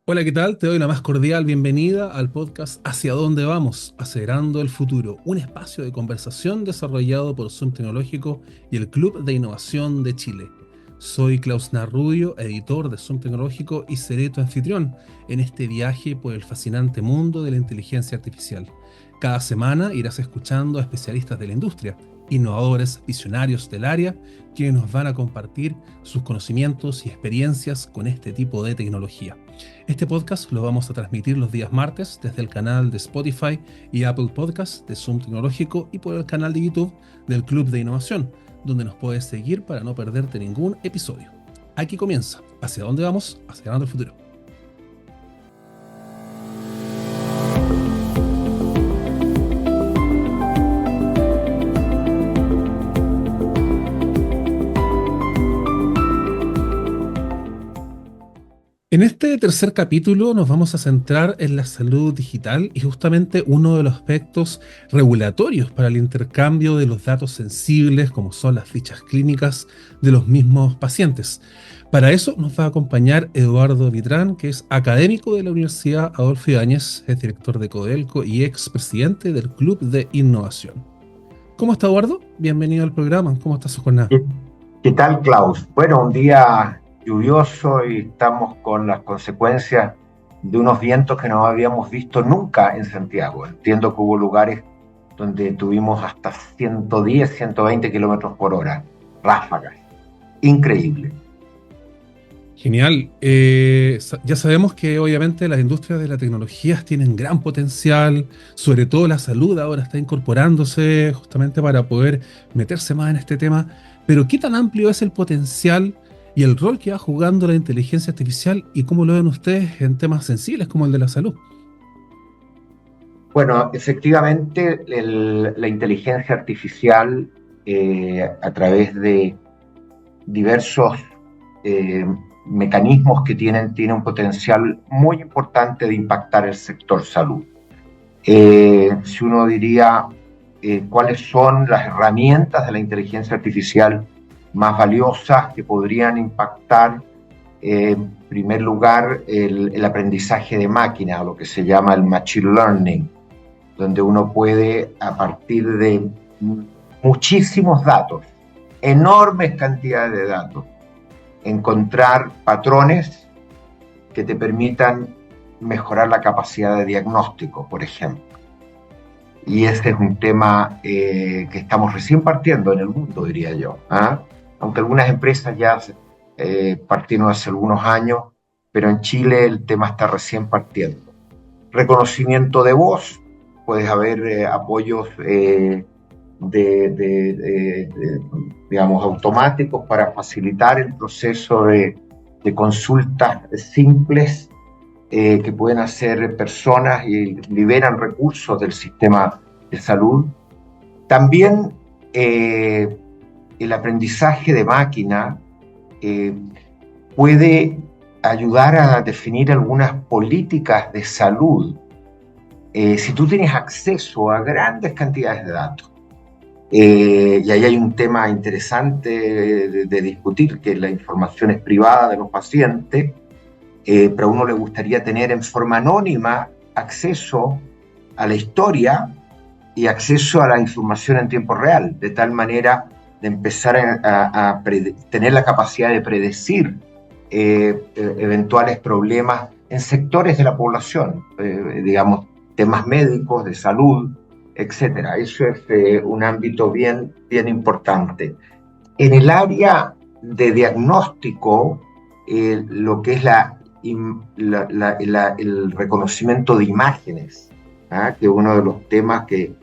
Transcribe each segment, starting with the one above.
Hola, ¿qué tal? Te doy la más cordial bienvenida al podcast ¿Hacia dónde vamos? Acelerando el futuro, un espacio de conversación desarrollado por Zoom Tecnológico y el Club de Innovación de Chile. Soy Klaus Narrudio, editor de Zoom Tecnológico y seré tu anfitrión en este viaje por el fascinante mundo de la inteligencia artificial. Cada semana irás escuchando a especialistas de la industria, innovadores, visionarios del área, quienes nos van a compartir sus conocimientos y experiencias con este tipo de tecnología. Este podcast lo vamos a transmitir los días martes desde el canal de Spotify y Apple Podcasts de Zoom Tecnológico y por el canal de YouTube del Club de Innovación, donde nos puedes seguir para no perderte ningún episodio. Aquí comienza. ¿Hacia dónde vamos? Acelerando el futuro. En este tercer capítulo nos vamos a centrar en la salud digital y justamente uno de los aspectos regulatorios para el intercambio de los datos sensibles, como son las fichas clínicas de los mismos pacientes. Para eso nos va a acompañar Eduardo Vitrán, que es académico de la Universidad Adolfo Ibáñez, es director de Codelco y expresidente del Club de Innovación. ¿Cómo está, Eduardo? Bienvenido al programa. ¿Cómo está su jornada? ¿Qué, qué tal, Klaus? Bueno, un día lluvioso y estamos con las consecuencias de unos vientos que no habíamos visto nunca en Santiago. Entiendo que hubo lugares donde tuvimos hasta 110, 120 kilómetros por hora, ráfagas. Increíble. Genial. Ya sabemos que obviamente las industrias de la tecnología tienen gran potencial, sobre todo la salud ahora está incorporándose justamente para poder meterse más en este tema, pero ¿qué tan amplio es el potencial y el rol que va jugando la inteligencia artificial y cómo lo ven ustedes en temas sensibles como el de la salud? Bueno, efectivamente, la inteligencia artificial a través de diversos eh, mecanismos que tiene un potencial muy importante de impactar el sector salud. Si uno diría cuáles son las herramientas de la inteligencia artificial más valiosas que podrían impactar, en primer lugar, el aprendizaje de máquina, o lo que se llama el machine learning, donde uno puede, a partir de muchísimos datos, enormes cantidades de datos, encontrar patrones que te permitan mejorar la capacidad de diagnóstico, por ejemplo. Y este es un tema que estamos recién partiendo en el mundo, diría yo. ¿Ah? Aunque algunas empresas ya partieron hace algunos años, pero en Chile el tema está recién partiendo. Reconocimiento de voz, puedes haber apoyos digamos, automáticos para facilitar el proceso de consultas simples que pueden hacer personas y liberan recursos del sistema de salud. También el aprendizaje de máquina eh, puede ayudar a definir algunas políticas de salud. Si tú tienes acceso a grandes cantidades de datos, y ahí hay un tema interesante de discutir, que la información es privada de los pacientes, pero a uno le gustaría tener en forma anónima acceso a la historia y acceso a la información en tiempo real, de tal manera de empezar a tener la capacidad de predecir eventuales problemas en sectores de la población, digamos, temas médicos, de salud, etcétera. Eso es un ámbito bien, bien importante. En el área de diagnóstico, lo que es el reconocimiento de imágenes, ¿ah? Que es uno de los temas que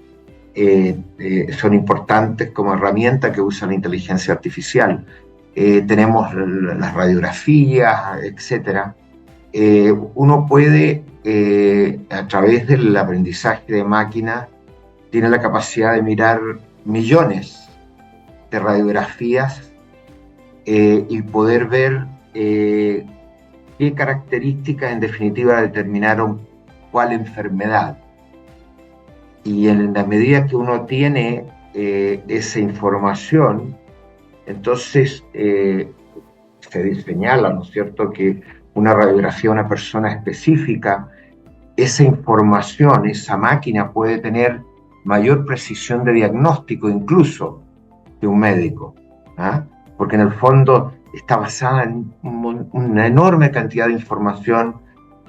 son importantes como herramienta que usa la inteligencia artificial. Tenemos las radiografías, etcétera. Uno puede, a través del aprendizaje de máquina, tiene la capacidad de mirar millones de radiografías y poder ver qué características en definitiva determinaron cuál enfermedad. Y en la medida que uno tiene esa información, entonces se señala, ¿no es cierto?, que una radiografía de una persona específica, esa información, esa máquina puede tener mayor precisión de diagnóstico incluso que un médico, ¿ah? Porque en el fondo está basada en una enorme cantidad de información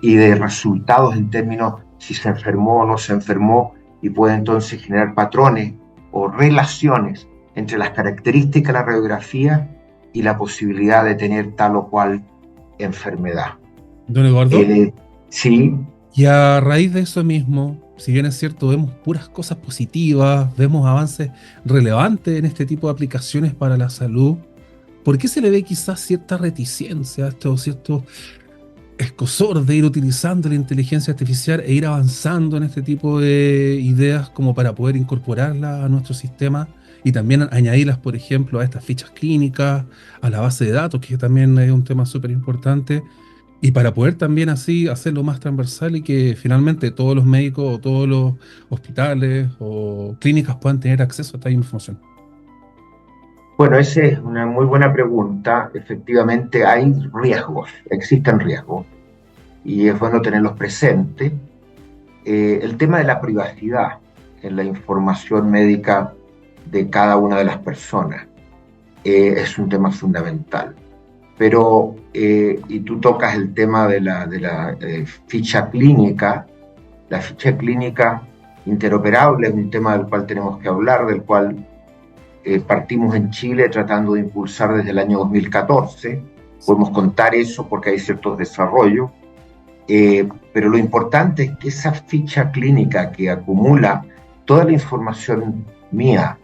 y de resultados en términos si se enfermó o no se enfermó, y puede entonces generar patrones o relaciones entre las características de la radiografía y la posibilidad de tener tal o cual enfermedad. Don Eduardo, Sí. y a raíz de eso mismo, si bien es cierto, vemos puras cosas positivas, vemos avances relevantes en este tipo de aplicaciones para la salud, ¿por qué se le ve quizás cierta reticencia, cierto escozor de ir utilizando la inteligencia artificial e ir avanzando en este tipo de ideas como para poder incorporarlas a nuestro sistema y también añadirlas, por ejemplo, a estas fichas clínicas, a la base de datos, que también es un tema súper importante, y para poder también así hacerlo más transversal y que finalmente todos los médicos o todos los hospitales o clínicas puedan tener acceso a esta información? Bueno, esa es una muy buena pregunta. Efectivamente, hay riesgos, existen riesgos, y es bueno tenerlos presentes. El tema de la privacidad en la información médica de cada una de las personas es un tema fundamental. Pero, y tú tocas el tema de la ficha clínica. La ficha clínica interoperable es un tema del cual tenemos que hablar, del cual partimos en Chile tratando de impulsar desde el año 2014. Podemos contar eso porque hay ciertos desarrollos, pero lo importante es que esa ficha clínica que acumula toda la información mía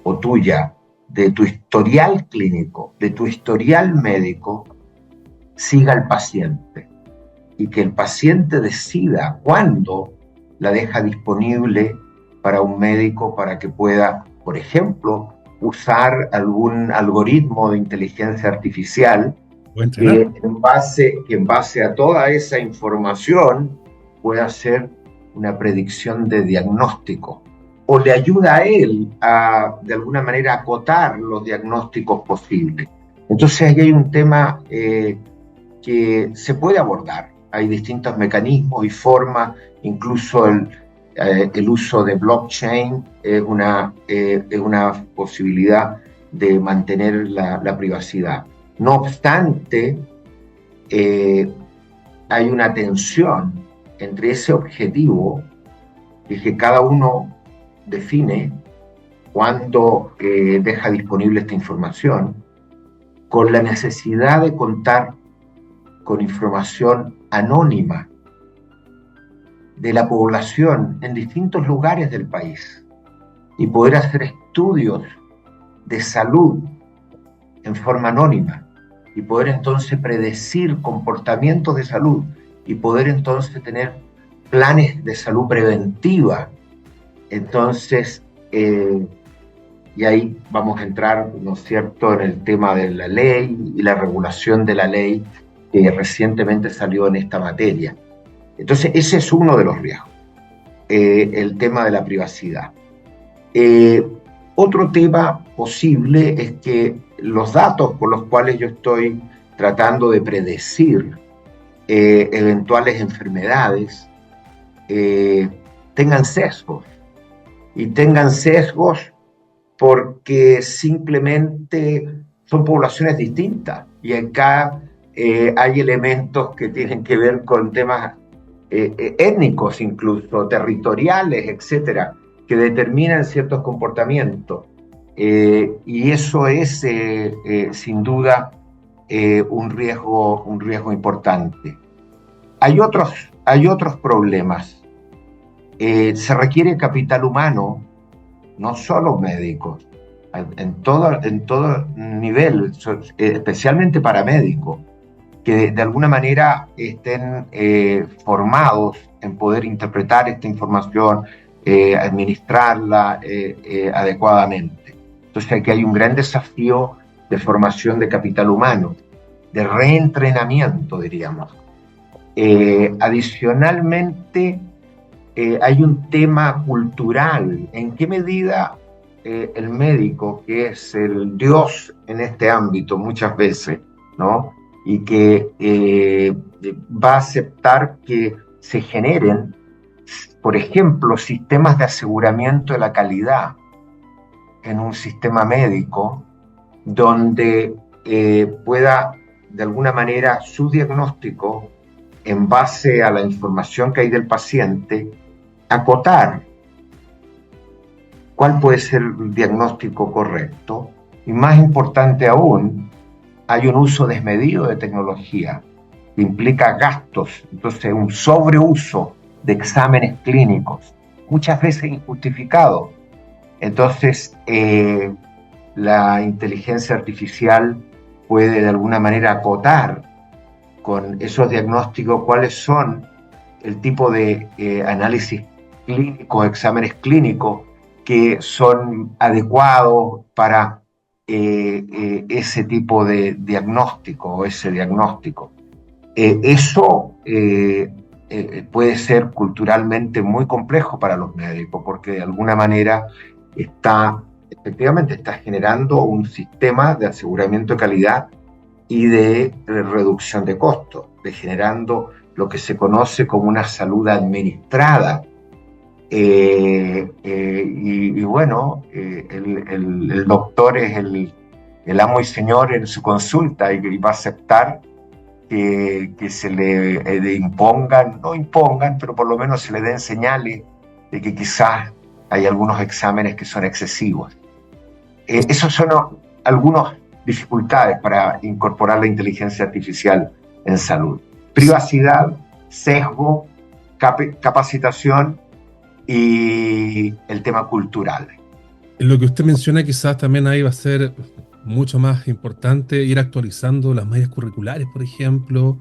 o tuya, de tu historial clínico, de tu historial médico, siga al paciente, y que el paciente decida cuándo la deja disponible para un médico para que pueda, por ejemplo, usar algún algoritmo de inteligencia artificial ¿O que entrenar? en base a toda esa información pueda hacer una predicción de diagnóstico, o le ayuda a él a, de alguna manera, acotar los diagnósticos posibles. Entonces ahí hay un tema que se puede abordar. Hay distintos mecanismos y formas, incluso el uso de blockchain es una posibilidad de mantener la privacidad. No obstante, hay una tensión entre ese objetivo, que cada uno define cuándo deja disponible esta información, con la necesidad de contar con información anónima de la población en distintos lugares del país y poder hacer estudios de salud en forma anónima y poder entonces predecir comportamientos de salud y poder entonces tener planes de salud preventiva. Entonces, y ahí vamos a entrar, ¿no es cierto?, en el tema de la ley y la regulación de la ley que recientemente salió en esta materia. Entonces, ese es uno de los riesgos, el tema de la privacidad. Otro tema posible es que los datos por los cuales yo estoy tratando de predecir eventuales enfermedades tengan sesgos, y tengan sesgos porque simplemente son poblaciones distintas, y acá hay elementos que tienen que ver con temas étnicos, incluso territoriales, etcétera, que determinan ciertos comportamientos, y eso es sin duda un riesgo importante. Hay otros problemas. Se requiere capital humano, no solo médicos, en todo nivel, especialmente paramédicos, que de alguna manera estén formados en poder interpretar esta información, administrarla adecuadamente. Entonces aquí hay un gran desafío de formación de capital humano, de reentrenamiento, diríamos. Adicionalmente, hay un tema cultural. ¿En qué medida el médico, que es el Dios en este ámbito muchas veces, ¿no?, y que va a aceptar que se generen, por ejemplo, sistemas de aseguramiento de la calidad en un sistema médico donde pueda, de alguna manera, su diagnóstico, en base a la información que hay del paciente, acotar cuál puede ser el diagnóstico correcto. Y más importante aún, hay un uso desmedido de tecnología que implica gastos, entonces un sobreuso de exámenes clínicos, muchas veces injustificados. Entonces, la inteligencia artificial puede de alguna manera acotar con esos diagnósticos cuáles son el tipo de análisis clínicos, exámenes clínicos que son adecuados para ese tipo de diagnóstico o ese diagnóstico. Eso puede ser culturalmente muy complejo para los médicos porque de alguna manera efectivamente está generando un sistema de aseguramiento de calidad y de reducción de costos, generando lo que se conoce como una salud administrada. Y bueno, el doctor es el amo y señor en su consulta y va a aceptar que se le impongan, no impongan, pero por lo menos se le den señales de que quizás hay algunos exámenes que son excesivos. Esos son algunas dificultades para incorporar la inteligencia artificial en salud. Privacidad, sesgo, capacitación y el tema cultural. En lo que usted menciona, quizás también ahí va a ser mucho más importante ir actualizando las mallas curriculares, por ejemplo.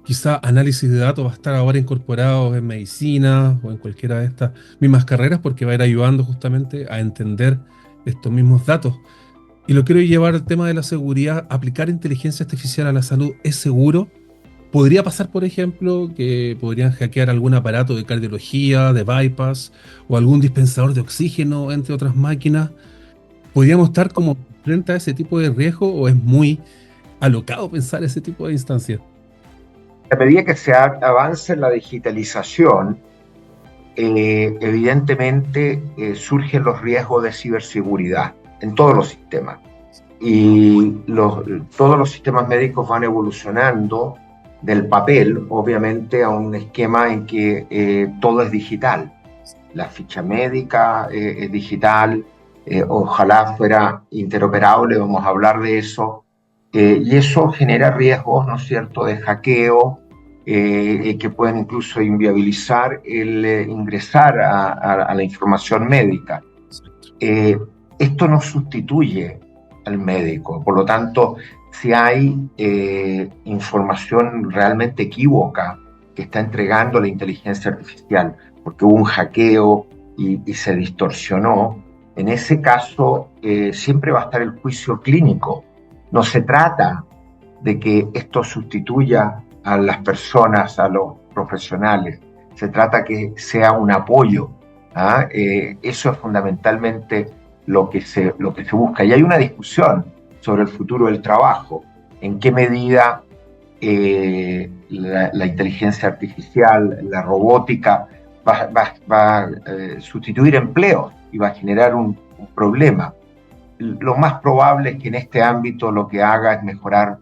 Quizás análisis de datos va a estar ahora incorporado en medicina o en cualquiera de estas mismas carreras porque va a ir ayudando justamente a entender estos mismos datos. Y lo quiero llevar al tema de la seguridad. ¿Aplicar inteligencia artificial a la salud es seguro? ¿Podría pasar, por ejemplo, que podrían hackear algún aparato de cardiología, de bypass o algún dispensador de oxígeno, entre otras máquinas? ¿Podríamos estar como frente a ese tipo de riesgo o es muy alocado pensar ese tipo de instancias? A medida que se avanza en la digitalización, evidentemente surgen los riesgos de ciberseguridad en todos los sistemas. Y todos los sistemas médicos van evolucionando del papel, obviamente, a un esquema en que todo es digital. La ficha médica es digital, ojalá fuera interoperable, vamos a hablar de eso. Y eso genera riesgos, ¿no es cierto?, de hackeo, que pueden incluso inviabilizar el ingresar a la información médica. Esto no sustituye al médico, por lo tanto, si hay información realmente equívoca que está entregando la inteligencia artificial, porque hubo un hackeo y se distorsionó, en ese caso siempre va a estar el juicio clínico. No se trata de que esto sustituya a las personas, a los profesionales, se trata que sea un apoyo. Eso es fundamentalmente lo que se busca. Y hay una discusión sobre el futuro del trabajo, en qué medida la inteligencia artificial, la robótica va a sustituir empleos y va a generar un problema. Lo más probable es que en este ámbito lo que haga es mejorar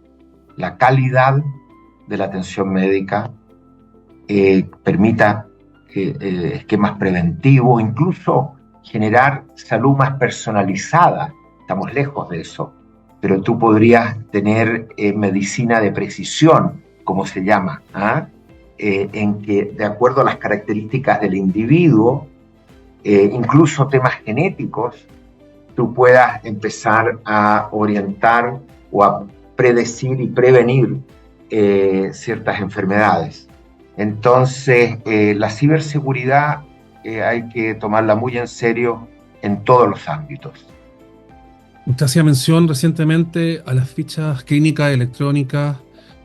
la calidad de la atención médica, permita esquemas preventivos, incluso generar salud más personalizada. Estamos lejos de eso, pero tú podrías tener medicina de precisión, como se llama, en que de acuerdo a las características del individuo, incluso temas genéticos, tú puedas empezar a orientar o a predecir y prevenir ciertas enfermedades. Entonces, la ciberseguridad hay que tomarla muy en serio en todos los ámbitos. Usted hacía mención recientemente a las fichas clínicas electrónicas,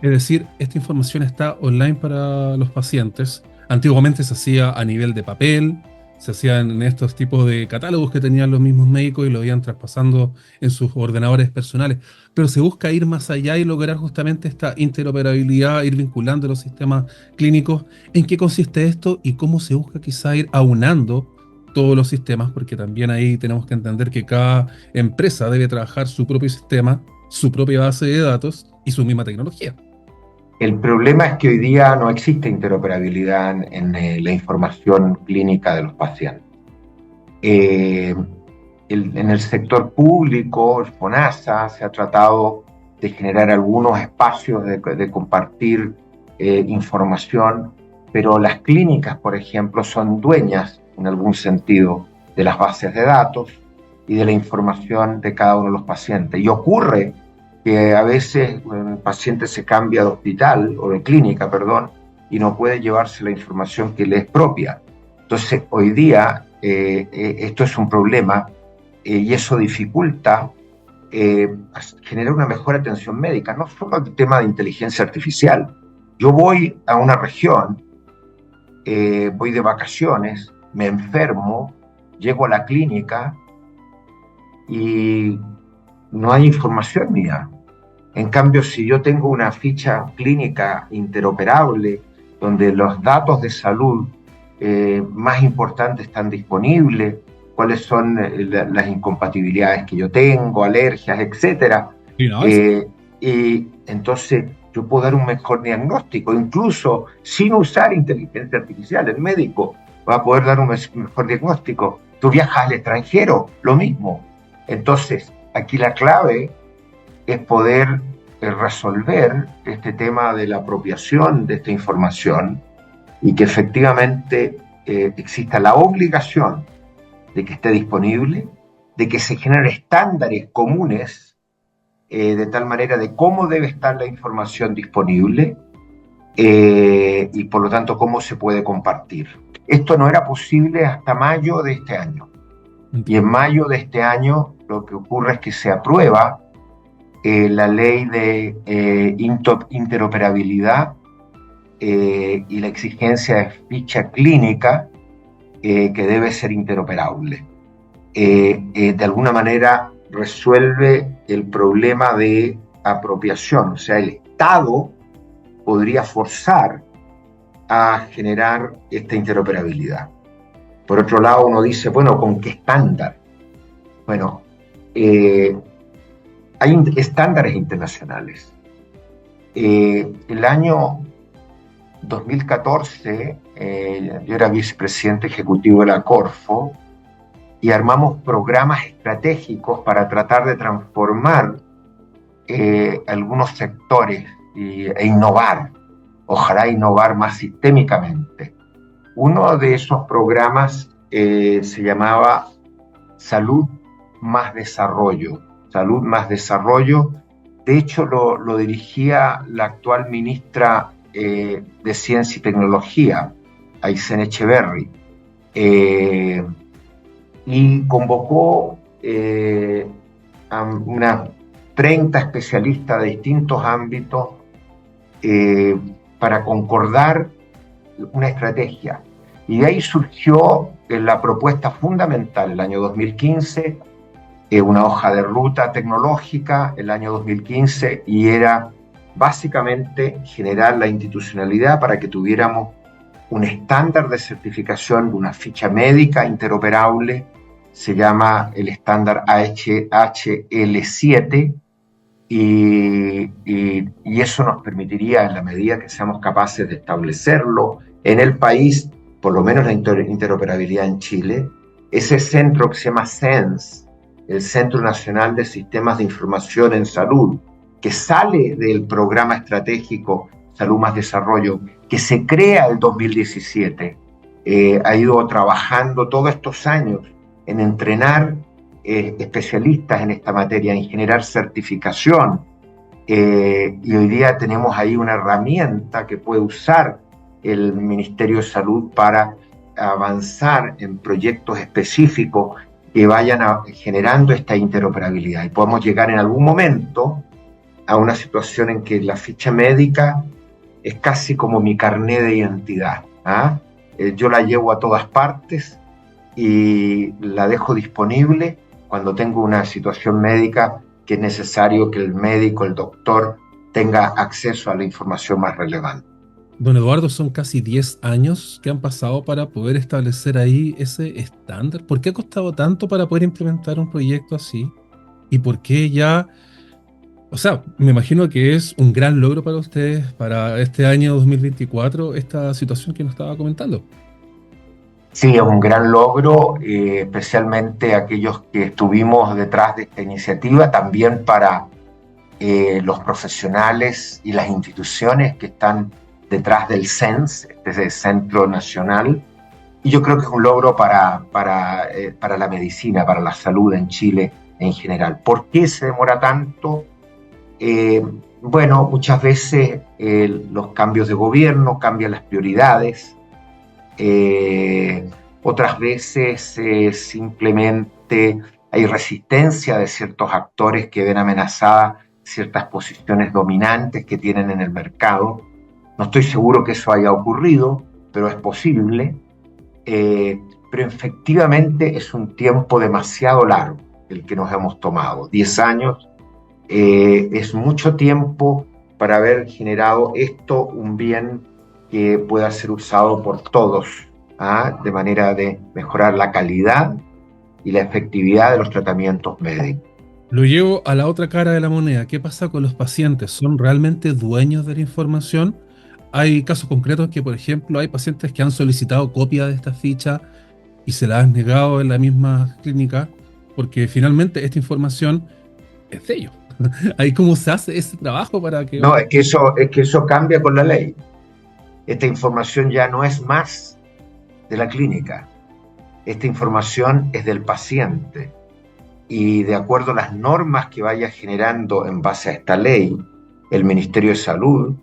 es decir, esta información está online para los pacientes. Antiguamente se hacía a nivel de papel, se hacían en estos tipos de catálogos que tenían los mismos médicos y lo iban traspasando en sus ordenadores personales. Pero se busca ir más allá y lograr justamente esta interoperabilidad, ir vinculando los sistemas clínicos. ¿En qué consiste esto y cómo se busca quizá ir aunando todos los sistemas? Porque también ahí tenemos que entender que cada empresa debe trabajar su propio sistema, su propia base de datos y su misma tecnología. El problema es que hoy día no existe interoperabilidad la información clínica de los pacientes. Eh, en el sector público, el FONASA, se ha tratado de generar algunos espacios de compartir información, pero las clínicas, por ejemplo, son dueñas, en algún sentido, de las bases de datos y de la información de cada uno de los pacientes. Y ocurre que a veces el paciente se cambia de hospital, o de clínica, perdón, y no puede llevarse la información que le es propia. Entonces, hoy día, esto es un problema y eso dificulta generar una mejor atención médica, no solo el tema de inteligencia artificial. Yo voy a una región, voy de vacaciones, me enfermo, llego a la clínica y no hay información mía. En cambio, si yo tengo una ficha clínica interoperable, donde los datos de salud más importantes están disponibles, cuáles son las incompatibilidades que yo tengo, alergias, etcétera, Sí, ¿no? y entonces yo puedo dar un mejor diagnóstico, incluso sin usar inteligencia artificial. El médico va a poder dar un mejor diagnóstico. Tú viajas al extranjero, lo mismo. Entonces, aquí la clave es poder resolver este tema de la apropiación de esta información y que efectivamente exista la obligación de que esté disponible, de que se generen estándares comunes de tal manera de cómo debe estar la información disponible y por lo tanto cómo se puede compartir. Esto no era posible hasta mayo de este año. Y en mayo de este año lo que ocurre es que se aprueba la ley de interoperabilidad y la exigencia de ficha clínica que debe ser interoperable. De alguna manera resuelve el problema de apropiación, o sea, el Estado podría forzar a generar esta interoperabilidad. Por otro lado, uno dice, bueno, ¿con qué estándar? Bueno, hay estándares internacionales. El año 2014, yo era vicepresidente ejecutivo de la Corfo y armamos programas estratégicos para tratar de transformar algunos sectores e innovar, ojalá innovar más sistémicamente. Uno de esos programas se llamaba Salud más Desarrollo. Salud más Desarrollo. De hecho, lo dirigía la actual ministra de Ciencia y Tecnología, Aysén Echeverry, y convocó a unas 30 especialistas de distintos ámbitos para concordar una estrategia. Y de ahí surgió la propuesta fundamental el año 2015, una hoja de ruta tecnológica el año 2015, y era básicamente generar la institucionalidad para que tuviéramos un estándar de certificación de una ficha médica interoperable, se llama el estándar AHL7, y eso nos permitiría, en la medida que seamos capaces de establecerlo en el país, por lo menos la interoperabilidad en Chile, ese centro que se llama CENS, el Centro Nacional de Sistemas de Información en Salud, que sale del programa estratégico Salud más Desarrollo, que se crea en 2017, ha ido trabajando todos estos años en entrenar especialistas en esta materia, en generar certificación, y hoy día tenemos ahí una herramienta que puede usar el Ministerio de Salud para avanzar en proyectos específicos que vayan generando esta interoperabilidad, y podemos llegar en algún momento a una situación en que la ficha médica es casi como mi carné de identidad, ¿ah? Yo la llevo a todas partes y la dejo disponible cuando tengo una situación médica que es necesario que el médico, el doctor, tenga acceso a la información más relevante. Don Eduardo, son casi 10 años que han pasado para poder establecer ahí ese estándar. ¿Por qué ha costado tanto para poder implementar un proyecto así? ¿Y por qué ya, o sea, me imagino que es un gran logro para ustedes para este año 2024 esta situación que nos estaba comentando? Sí, es un gran logro, especialmente aquellos que estuvimos detrás de esta iniciativa, también para los profesionales y las instituciones que están detrás del CENS, este es el Centro Nacional, y yo creo que es un logro para la medicina, para la salud en Chile en general. ¿Por qué se demora tanto? Eh, bueno, muchas veces los cambios de gobierno cambian las prioridades, otras veces simplemente hay resistencia de ciertos actores que ven amenazadas ciertas posiciones dominantes que tienen en el mercado. No estoy seguro que eso haya ocurrido, pero es posible. Pero efectivamente es un tiempo demasiado largo el que nos hemos tomado. 10 años es mucho tiempo para haber generado esto, un bien que pueda ser usado por todos, de manera de mejorar la calidad y la efectividad de los tratamientos médicos. Lo llevo a la otra cara de la moneda. ¿Qué pasa con los pacientes? ¿Son realmente dueños de la información? Hay casos concretos que, por ejemplo, hay pacientes que han solicitado copia de esta ficha y se la han negado en la misma clínica porque finalmente esta información es de ellos. Ahí cómo se hace ese trabajo para que... No, es que eso cambia con la ley. Esta información ya no es más de la clínica. Esta información es del paciente. Y de acuerdo a las normas que vaya generando en base a esta ley, el Ministerio de Salud,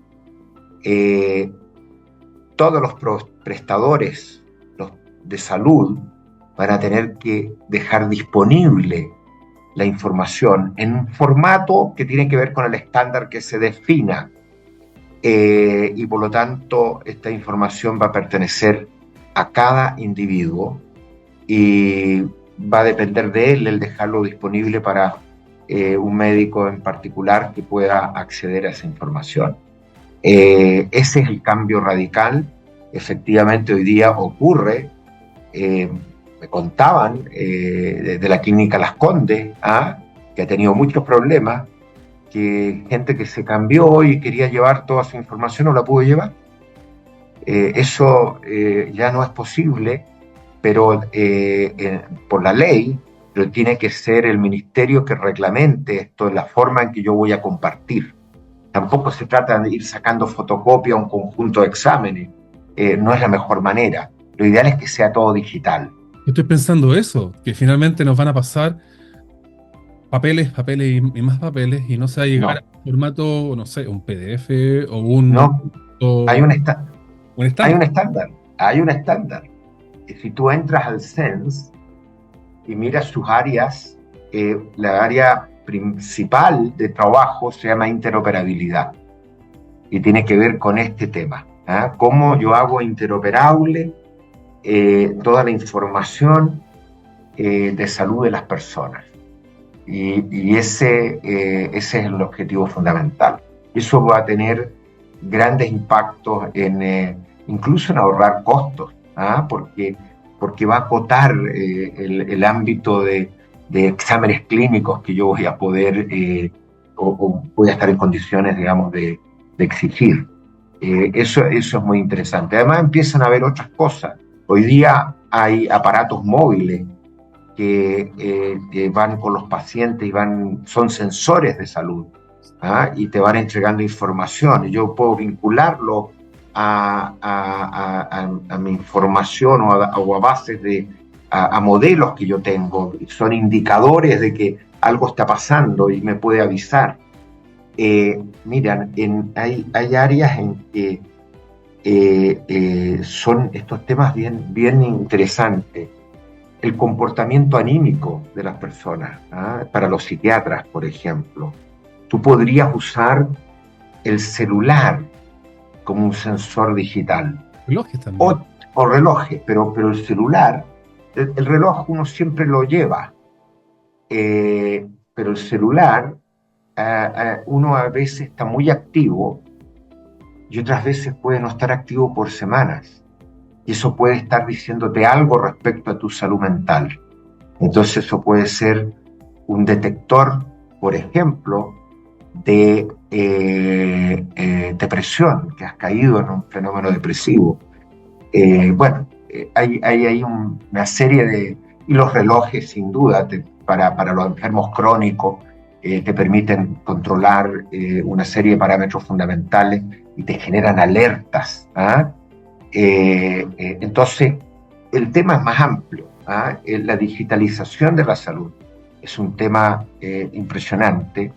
todos los prestadores de salud van a tener que dejar disponible la información en un formato que tiene que ver con el estándar que se defina, y por lo tanto esta información va a pertenecer a cada individuo y va a depender de él el dejarlo disponible para un médico en particular que pueda acceder a esa información. Ese es el cambio radical. Efectivamente hoy día ocurre, me contaban de la clínica Las Condes, que ha tenido muchos problemas, que gente que se cambió y quería llevar toda su información no la pudo llevar. Eso ya no es posible, pero por la ley, pero tiene que ser el ministerio que reglamente esto, la forma en que yo voy a compartir. Tampoco se trata de ir sacando fotocopia a un conjunto de exámenes, no es la mejor manera. Lo ideal es que sea todo digital. Estoy pensando eso, que finalmente nos van a pasar papeles, papeles y más papeles y no se va a llegar No, a un formato, no sé, un PDF o un, no, hay o un, un hay un estándar. estándar, hay un estándar. Si tú entras al CENS y miras sus áreas, la área principal de trabajo se llama interoperabilidad y tiene que ver con este tema. Cómo yo hago interoperable toda la información de salud de las personas. Y ese es el objetivo fundamental. Eso va a tener grandes impactos incluso en ahorrar costos, porque va a acotar el ámbito de exámenes clínicos que yo voy a poder o voy a estar en condiciones, digamos, de exigir. Eso es muy interesante. Además empiezan a haber otras cosas. Hoy día hay aparatos móviles que van con los pacientes y son sensores de salud, y te van entregando información. Y yo puedo vincularlo a mi información o a bases a modelos que yo tengo. Son indicadores de que algo está pasando y me puede avisar. Miran, hay áreas en que son estos temas bien interesantes. El comportamiento anímico de las personas, para los psiquiatras, por ejemplo. Tú podrías usar el celular como un sensor digital. Relojes también. O relojes, pero el celular el reloj uno siempre lo lleva, pero el celular, uno a veces está muy activo y otras veces puede no estar activo por semanas. Y eso puede estar diciéndote algo respecto a tu salud mental. Entonces eso puede ser un detector, por ejemplo, de depresión, que has caído en un fenómeno depresivo. Hay una serie de... Y los relojes, sin duda, para los enfermos crónicos, te permiten controlar una serie de parámetros fundamentales y te generan alertas. Entonces, el tema es más amplio. La digitalización de la salud es un tema impresionante.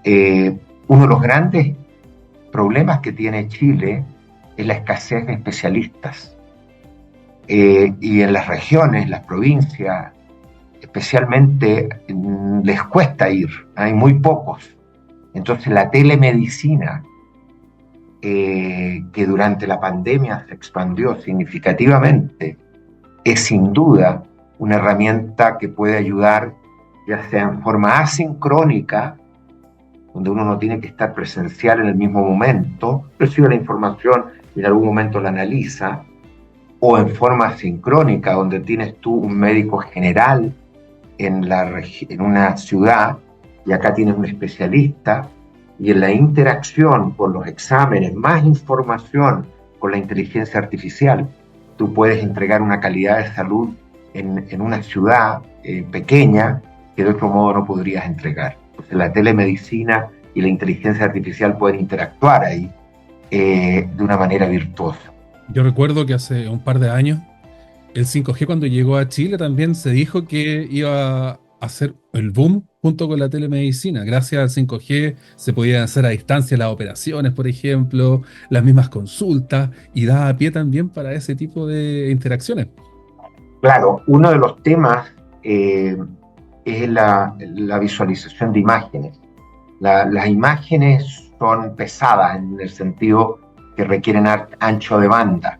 Uno de los grandes problemas que tiene Chile es la escasez de especialistas. Y en las regiones, las provincias, especialmente, les cuesta ir, hay muy pocos. Entonces la telemedicina, que durante la pandemia se expandió significativamente, es sin duda una herramienta que puede ayudar, ya sea en forma asincrónica, donde uno no tiene que estar presencial en el mismo momento, recibe la información y en algún momento la analiza, o en forma sincrónica, donde tienes tú un médico general en una ciudad y acá tienes un especialista, y en la interacción con los exámenes, más información con la inteligencia artificial, tú puedes entregar una calidad de salud en una ciudad pequeña que de otro modo no podrías entregar. Entonces la telemedicina y la inteligencia artificial pueden interactuar ahí de una manera virtuosa. Yo recuerdo que hace un par de años, el 5G cuando llegó a Chile también se dijo que iba a hacer el boom junto con la telemedicina. Gracias al 5G se podían hacer a distancia las operaciones, por ejemplo, las mismas consultas, y da pie también para ese tipo de interacciones. Claro, uno de los temas es la visualización de imágenes. Las imágenes son pesadas en el sentido que requieren ancho de banda,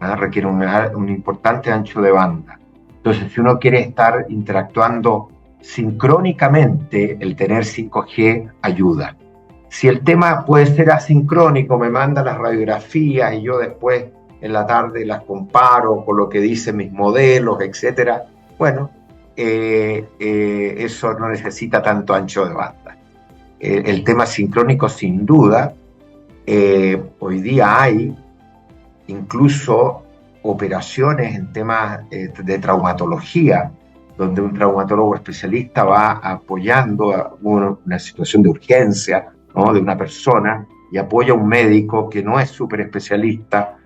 requieren un importante ancho de banda. Entonces, si uno quiere estar interactuando sincrónicamente, el tener 5G ayuda. Si el tema puede ser asincrónico, me manda las radiografías y yo después en la tarde las comparo con lo que dicen mis modelos, etcétera, bueno, eso no necesita tanto ancho de banda. El tema sincrónico, sin duda, hoy día hay incluso operaciones en temas de traumatología, donde un traumatólogo especialista va apoyando a una situación de urgencia, ¿no?, de una persona, y apoya a un médico que no es súper especialista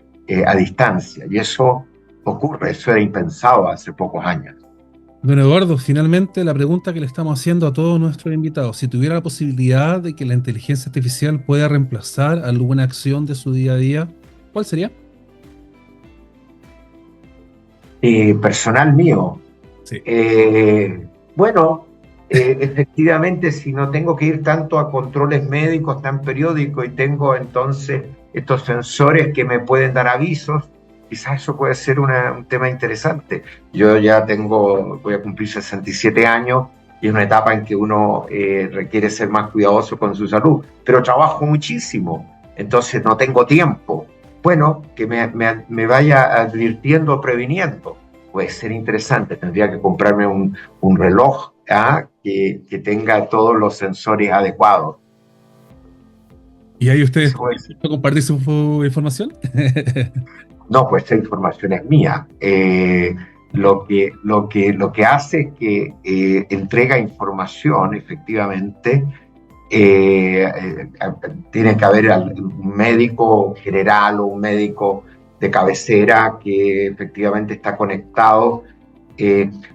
a distancia. Y eso ocurre, eso era impensado hace pocos años. Don Eduardo, finalmente la pregunta que le estamos haciendo a todos nuestros invitados: si tuviera la posibilidad de que la inteligencia artificial pueda reemplazar alguna acción de su día a día, ¿cuál sería? Personal mío. Sí. Bueno, efectivamente, si no tengo que ir tanto a controles médicos tan periódicos y tengo entonces estos sensores que me pueden dar avisos, quizás eso puede ser un tema interesante. Yo ya voy a cumplir 67 años y es una etapa en que uno requiere ser más cuidadoso con su salud, pero trabajo muchísimo, entonces no tengo tiempo. Bueno, que me vaya advirtiendo, previniendo. Puede ser interesante, tendría que comprarme un reloj que tenga todos los sensores adecuados. ¿Y ahí ustedes compartir su información? No, pues esta información es mía. Lo que hace es que entrega información, efectivamente. Tiene que haber un médico general o un médico de cabecera que efectivamente está conectado.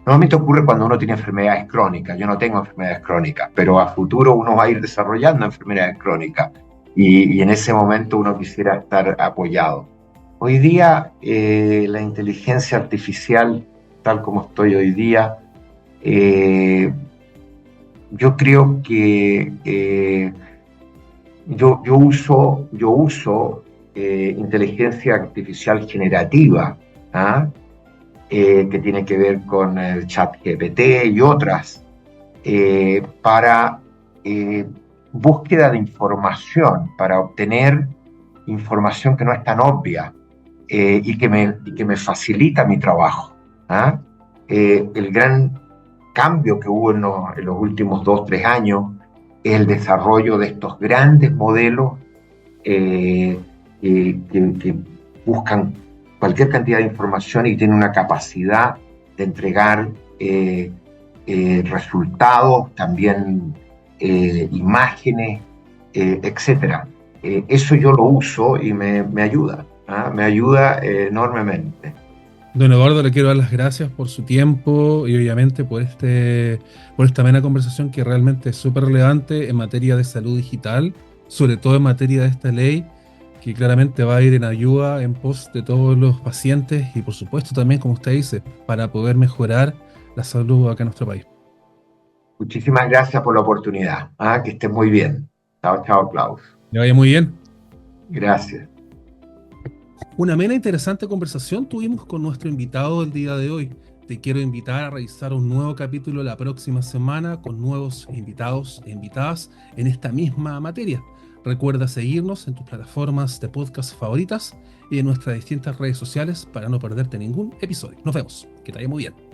Normalmente ocurre cuando uno tiene enfermedades crónicas. Yo no tengo enfermedades crónicas, pero a futuro uno va a ir desarrollando enfermedades crónicas y en ese momento uno quisiera estar apoyado. Hoy día la inteligencia artificial, tal como estoy hoy día, yo creo que yo uso inteligencia artificial generativa, que tiene que ver con el ChatGPT y otras, para búsqueda de información, para obtener información que no es tan obvia, y que me facilita mi trabajo. ¿Ah? El gran cambio que hubo en los últimos 2, 3 años es el desarrollo de estos grandes modelos, eh, que buscan cualquier cantidad de información y tienen una capacidad de entregar resultados, también imágenes, etcétera. Eso yo lo uso y me ayuda, ¿ah? Me ayuda enormemente. Don Eduardo, le quiero dar las gracias por su tiempo y obviamente por esta amena conversación que realmente es súper relevante en materia de salud digital, sobre todo en materia de esta ley, que claramente va a ir en ayuda en pos de todos los pacientes y por supuesto también, como usted dice, para poder mejorar la salud acá en nuestro país. Muchísimas gracias por la oportunidad. ¿Ah? Que estés muy bien. Chao, chao, Klaus. Le vaya muy bien. Gracias. Una amena e interesante conversación tuvimos con nuestro invitado del día de hoy. Te quiero invitar a revisar un nuevo capítulo la próxima semana con nuevos invitados e invitadas en esta misma materia. Recuerda seguirnos en tus plataformas de podcast favoritas y en nuestras distintas redes sociales para no perderte ningún episodio. Nos vemos. Que te vaya muy bien.